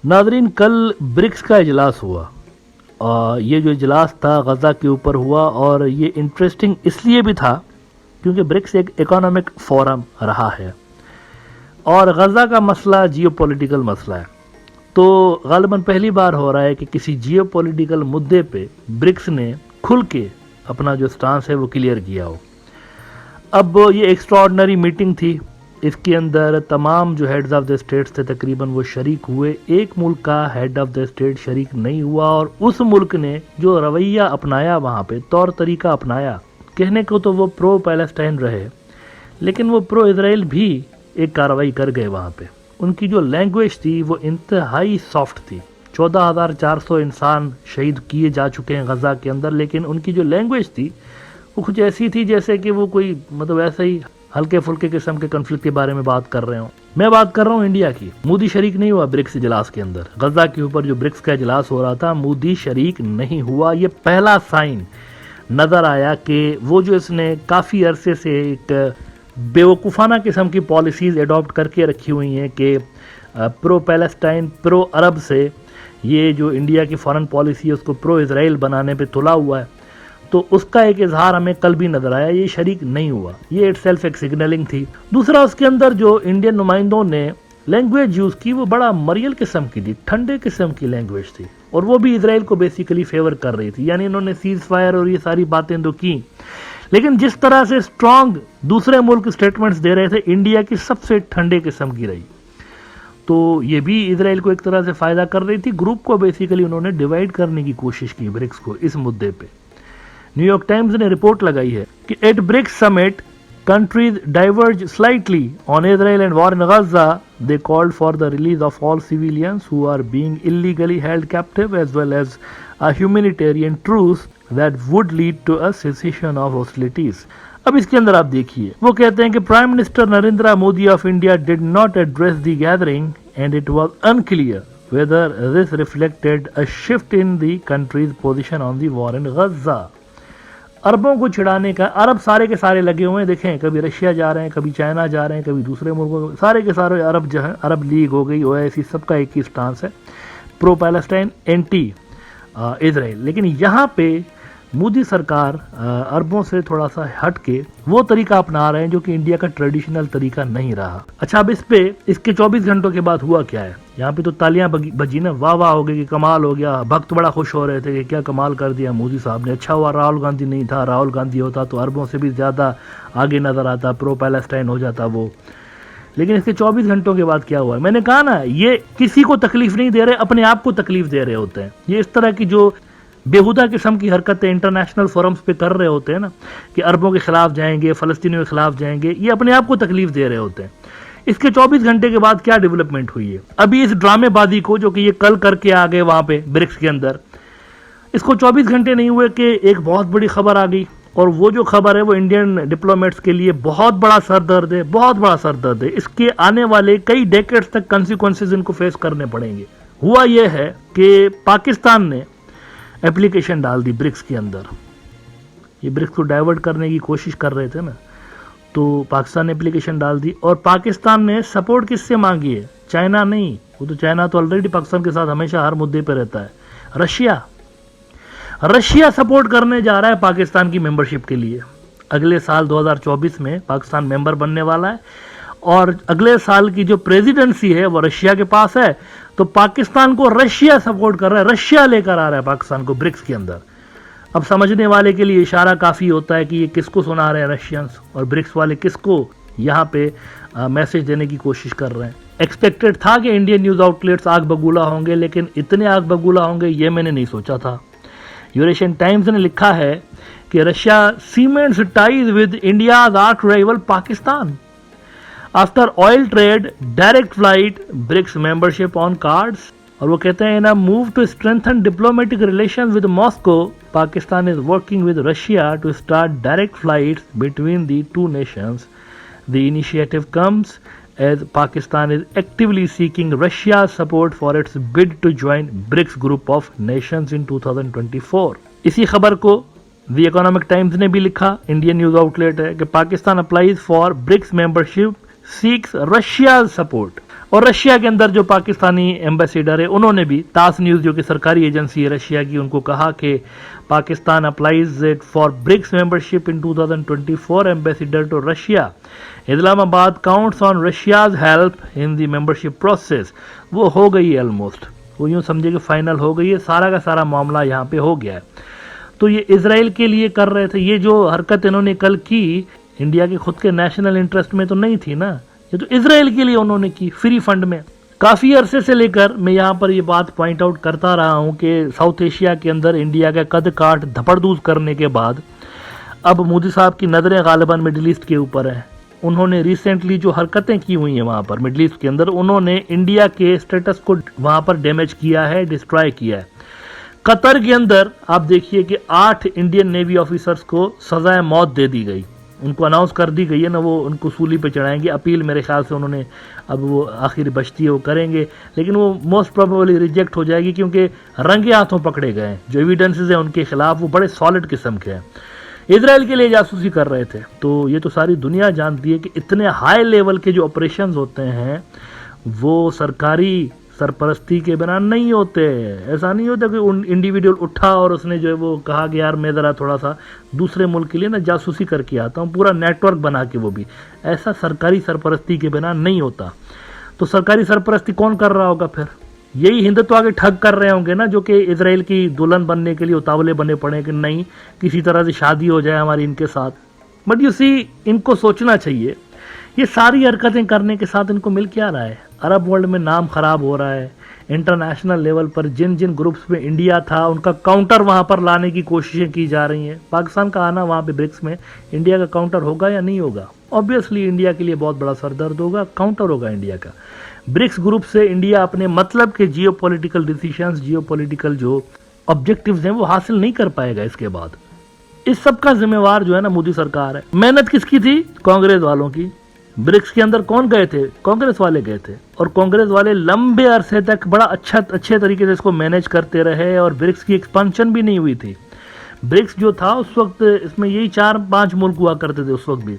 Nadreen, कल BRICS का इजलास हुआ और ये जो इजलास था गज़ा के ऊपर हुआ और ये इंटरेस्टिंग इसलिए भी था क्योंकि ब्रिक्स एक इकोनॉमिक फोरम रहा है और गज़ा का मसला जियोपॉलिटिकल मसला है। तो गालिबन पहली बार हो रहा है कि किसी जियोपॉलिटिकल मुद्दे पे ब्रिक्स ने खुल के अपना जो स्टांस है वो क्लियर किया हो। अब ये एक्स्ट्राऑर्डिनरी मीटिंग थी, इसके अंदर तमाम जो हेड्स ऑफ द स्टेट्स थे तकरीबन वो शरीक हुए। एक मुल्क का हेड ऑफ द स्टेट शरीक नहीं हुआ और उस मुल्क ने जो रवैया अपनाया, वहाँ पे तौर तरीका अपनाया, कहने को तो वो प्रो पैलेस्टाइन रहे लेकिन वो प्रो इजराइल भी एक कार्रवाई कर गए। वहाँ पे उनकी जो लैंग्वेज थी वो इंतहाई सॉफ्ट थी। 14,400 इंसान शहीद किए जा चुके हैं गज़ा के अंदर, लेकिन उनकी जो लैंग्वेज थी वो कुछ ऐसी थी जैसे कि वो कोई मतलब ऐसा ही हल्के फुल्के किस्म के कन्फ्लिक्ट के बारे में बात कर रहे हो। मैं बात कर रहा हूँ इंडिया की। मोदी शरीक नहीं हुआ ब्रिक्स इजलास के अंदर। गजा के ऊपर जो ब्रिक्स का इजलास हो रहा था, मोदी शरीक नहीं हुआ। ये पहला साइन नजर आया कि वो जो इसने काफी अरसे से एक बेवकूफाना किस्म की पॉलिसीज एडॉप्ट करके रखी हुई हैं कि प्रो पैलेस्टाइन प्रो अरब से ये जो इंडिया की फॉरेन पॉलिसी है उसको प्रो इजराइल बनाने पे तुला हुआ है। तो उसका एक इजहार हमें कल भी नजर आया। ये शरीक नहीं हुआ, ये इटसेल्फ एक सिग्नलिंग थी। दूसरा, उसके अंदर जो इंडियन नुमाइंदों ने लैंग्वेज यूज की वो बड़ा मरियल किस्म की थी, ठंडे किस्म की लैंग्वेज थी और वो भी इजराइल को बेसिकली फेवर कर रही थी। यानी इन्होंने सीज फायर और ये सारी बातें तो की, लेकिन जिस तरह से स्ट्रांग दूसरे मुल्क स्टेटमेंट्स दे रहे थे, इंडिया की सबसे ठंडे किस्म की रही। तो ये भी इजराइल को एक तरह से फायदा कर रही थी। ग्रुप को बेसिकली उन्होंने डिवाइड करने की कोशिश की ब्रिक्स को इस मुद्दे पे। न्यूयॉर्क टाइम्स ने रिपोर्ट लगाई है कि at BRICS summit countries diverge slightly on Israel and war in Gaza. They called for the release of all civilians who are being illegally held captive as well as a humanitarian truce that would lead to a cessation of hostilities. अब इसके अंदर आप देखिए, वो कहते हैं कि prime minister Narendra Modi of India did not address the gathering and it was unclear whether this reflected a shift in the country's position on the war in Gaza. अरबों को छिड़ाने का, अरब सारे के सारे लगे हुए हैं। देखें, कभी रशिया जा रहे हैं, कभी चाइना जा रहे हैं, कभी दूसरे मुल्कों, सारे के सारे अरब जो है, अरब लीग हो गई, ओआईसी, सबका एक ही स्टांस है, प्रो पैलेस्टाइन, एंटी इजराइल। लेकिन यहाँ पे मोदी सरकार अरबों से थोड़ा सा हट के वो तरीका अपना रहे हैं जो कि इंडिया का ट्रेडिशनल तरीका नहीं रहा। अच्छा, अब इसके 24 घंटों के बाद हुआ क्या है? यहाँ पे तो तालियां बजी ना, वाह वाह हो गई कि कमाल हो गया। भक्त बड़ा खुश हो रहे थे कि क्या कमाल कर दिया मोदी साहब ने। अच्छा हुआ राहुल गांधी नहीं था, राहुल गांधी होता तो अरबों से भी ज्यादा आगे नजर आता, प्रो पैलेस्टाइन हो जाता वो। लेकिन इसके 24 घंटों के बाद क्या हुआ? मैंने कहा ना, ये किसी को तकलीफ नहीं दे रहे, अपने आप को तकलीफ दे रहे होते हैं। ये इस तरह की जो बेहुदा किस्म की हरकतें इंटरनेशनल फोरम्स पे कर रहे होते हैं ना, कि अरबों के खिलाफ जाएंगे, फलस्तीनियों के खिलाफ जाएंगे, ये अपने आप को तकलीफ दे रहे होते हैं। इसके 24 घंटे के बाद क्या डेवलपमेंट हुई है? अभी इस ड्रामेबाजी को जो कि ये कल करके आ गए वहां पे ब्रिक्स के अंदर, इसको 24 घंटे नहीं हुए कि एक बहुत बड़ी खबर आ गई और वो जो खबर है वो इंडियन डिप्लोमेट्स के लिए बहुत बड़ा सरदर्द है, बहुत बड़ा सरदर्द है। इसके आने वाले कई डेकेड्स तक कंसिक्वेंसेस इनको फेस करने पड़ेंगे। हुआ यह है कि पाकिस्तान ने एप्लीकेशन डाल दी ब्रिक्स के अंदर। ये ब्रिक्स को डाइवर्ट करने की कोशिश कर रहे थे ना, तो पाकिस्तान ने एप्लीकेशन डाल दी और पाकिस्तान ने सपोर्ट किससे मांगी है? चाइना नहीं, वो तो चाइना तो ऑलरेडी पाकिस्तान के साथ हमेशा हर मुद्दे पे रहता है। रशिया सपोर्ट करने जा रहा है पाकिस्तान की मेंबरशिप के लिए। अगले साल 2024 में पाकिस्तान मेंबर बनने वाला है और अगले साल की जो प्रेसिडेंसी है वो रशिया के पास है। तो पाकिस्तान को रशिया सपोर्ट कर रहा है, रशिया लेकर आ रहा है पाकिस्तान को ब्रिक्स के अंदर। अब समझने वाले के लिए इशारा काफी होता है कि ये किसको सुना रहे हैं रशियंस, और ब्रिक्स वाले किसको यहाँ पे मैसेज देने की कोशिश कर रहे हैं। एक्सपेक्टेड था कि इंडियन न्यूज आउटलेट्स आग बबूला होंगे, लेकिन इतने आग बबूला होंगे ये मैंने नहीं सोचा था। यूरेशियन टाइम्स ने लिखा है कि Russia cements ties with India's arch rival Pakistan after oil trade, direct flight, BRICS membership on cards. और वो कहते हैं, in a move to strengthen diplomatic relations with Moscow, Pakistan is working with Russia to start direct flights between the two nations. The initiative comes as Pakistan is actively seeking Russia's support for its bid to join BRICS group of nations in 2024. इसी खबर को the economic times ने भी लिखा, Indian news outlet है, कि Pakistan applies for BRICS membership, seeks Russia's support. और Russia के अंदर जो पाकिस्तानी एम्बेसडर है उन्होंने भी तास न्यूज़ जो कि सरकारी एजेंसी है रशिया की, उनको कहा कि Pakistan applies it for BRICS membership in 2024 ambassador to Russia Islamabad counts on Russia's help in the membership process. वो हो गई है ऑलमोस्ट, वो यूँ समझे कि फाइनल हो गई है, सारा का सारा मामला यहाँ पे हो गया है। तो ये इजराइल के लिए कर रहे थे, ये जो हरकत इन्होंने कल की इंडिया के खुद के नेशनल इंटरेस्ट में तो नहीं थी ना, ये तो इजराइल के लिए उन्होंने की फ्री फंड में। काफ़ी अरसे से लेकर मैं यहाँ पर ये बात पॉइंट आउट करता रहा हूँ कि साउथ एशिया के अंदर इंडिया का कद काट धपड़दूज करने के बाद अब मोदी साहब की नज़रें गालिबन मिडिल ईस्ट के ऊपर हैं। उन्होंने रिसेंटली जो हरकतें की हुई हैं वहाँ पर मिडिल ईस्ट के अंदर, उन्होंने इंडिया के स्टेटस को वहाँ पर डैमेज किया है, डिस्ट्रॉय किया है। कतर के अंदर आप देखिए कि 8 इंडियन नेवी ऑफिसर्स को सजाए मौत दे दी गई, उनको अनाउंस कर दी गई है ना, वो उनको सूली पे चढ़ाएंगे। अपील मेरे ख्याल से उन्होंने अब वो आखिरी बचती है वो करेंगे, लेकिन वो मोस्ट प्रोबेबली रिजेक्ट हो जाएगी क्योंकि रंगे हाथों पकड़े गए हैं। जो एविडेंसेस हैं उनके खिलाफ वो बड़े सॉलिड किस्म के हैं। इजराइल के लिए जासूसी कर रहे थे, तो ये तो सारी दुनिया जानती है कि इतने हाई लेवल के जो ऑपरेशंस होते हैं वो सरकारी सरपरस्ती के बिना नहीं होते। ऐसा नहीं होता कि उन इंडिविजुअल उठा और उसने जो है वो कहा कि यार मैं ज़रा थोड़ा सा दूसरे मुल्क के लिए ना जासूसी करके आता हूँ, पूरा नेटवर्क बना के, वो भी ऐसा सरकारी सरपरस्ती के बिना नहीं होता। तो सरकारी सरपरस्ती कौन कर रहा होगा फिर? यही हिंदुत्व आगे ठग कर रहे होंगे ना, जो कि इजराइल की दुल्हन बनने के लिए उतावले बने पड़े कि नहीं किसी तरह से शादी हो जाए हमारी इनके साथ। बट यू सी, इनको सोचना चाहिए ये सारी हरकतें करने के साथ इनको मिल क्या रहा है? अरब वर्ल्ड में नाम खराब हो रहा है। इंटरनेशनल लेवल पर जिन जिन ग्रुप्स में इंडिया था उनका काउंटर वहां पर लाने की कोशिशें की जा रही हैं। पाकिस्तान का आना वहां पे ब्रिक्स में इंडिया का काउंटर होगा या नहीं होगा? ऑब्वियसली इंडिया के लिए बहुत बड़ा सरदर्द होगा, काउंटर होगा इंडिया का। ब्रिक्स ग्रुप से इंडिया अपने मतलब के जियोपॉलिटिकल डिसीजंस, जियोपॉलिटिकल जो ऑब्जेक्टिव्स हैं वो हासिल नहीं कर पाएगा इसके बाद। इस सब का जिम्मेवार जो है ना मोदी सरकार है। मेहनत किसकी थी? कांग्रेस वालों की। ब्रिक्स के अंदर कौन गए थे? कांग्रेस वाले गए थे, और कांग्रेस वाले लंबे अरसे तक बड़ा अच्छे तरीके से इसको मैनेज करते रहे और ब्रिक्स की एक्सपेंशन भी नहीं हुई थी। ब्रिक्स जो था उस वक्त इसमें यही 4-5 मुल्क हुआ करते थे उस वक्त भी।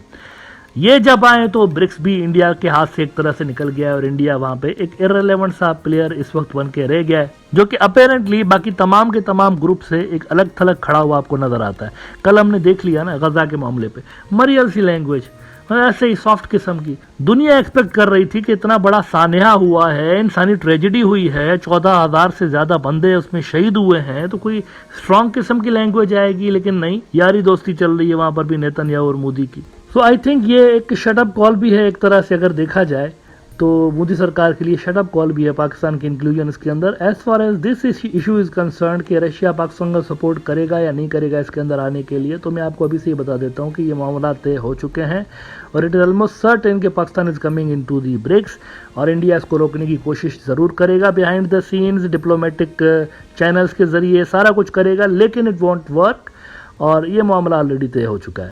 ये जब आए तो ब्रिक्स भी इंडिया के हाथ से एक तरह से निकल गया और इंडिया वहां पे एक इररिलेवेंट सा प्लेयर इस वक्त बन के रह गया है, जो कि अपेरेंटली बाकी तमाम के तमाम ग्रुप से एक अलग थलग खड़ा हुआ आपको नजर आता है। कल हमने देख लिया ना गजा के मामले पे, मरियल सी लैंग्वेज, ऐसे ही सॉफ्ट किस्म की। दुनिया एक्सपेक्ट कर रही थी कि इतना बड़ा सानहा हुआ है, इंसानी ट्रेजेडी हुई है, 14,000 से ज्यादा बंदे उसमें शहीद हुए हैं, तो कोई स्ट्रॉन्ग किस्म की लैंग्वेज आएगी, लेकिन नहीं, यारी दोस्ती चल रही है वहां पर भी नेतन्याहू और मोदी की। सो आई थिंक ये एक शटअप कॉल भी है एक तरह से, अगर देखा जाए तो मोदी सरकार के लिए शटअप कॉल भी है पाकिस्तान के इंक्लूजन इसके अंदर। As far as this issue is concern कि रशिया पाकिस्तान का सपोर्ट करेगा या नहीं करेगा इसके अंदर आने के लिए, तो मैं आपको अभी से ही बता देता हूँ कि ये मामला तय हो चुके हैं और इट इज ऑलमोस्ट सर्टेन कि Pakistan is coming into the BRICS, और इंडिया इसको रोकने की कोशिश जरूर करेगा behind the scenes, diplomatic channels के जरिए सारा कुछ करेगा, लेकिन इट वॉन्ट वर्क, और ये मामला ऑलरेडी तय हो चुका है।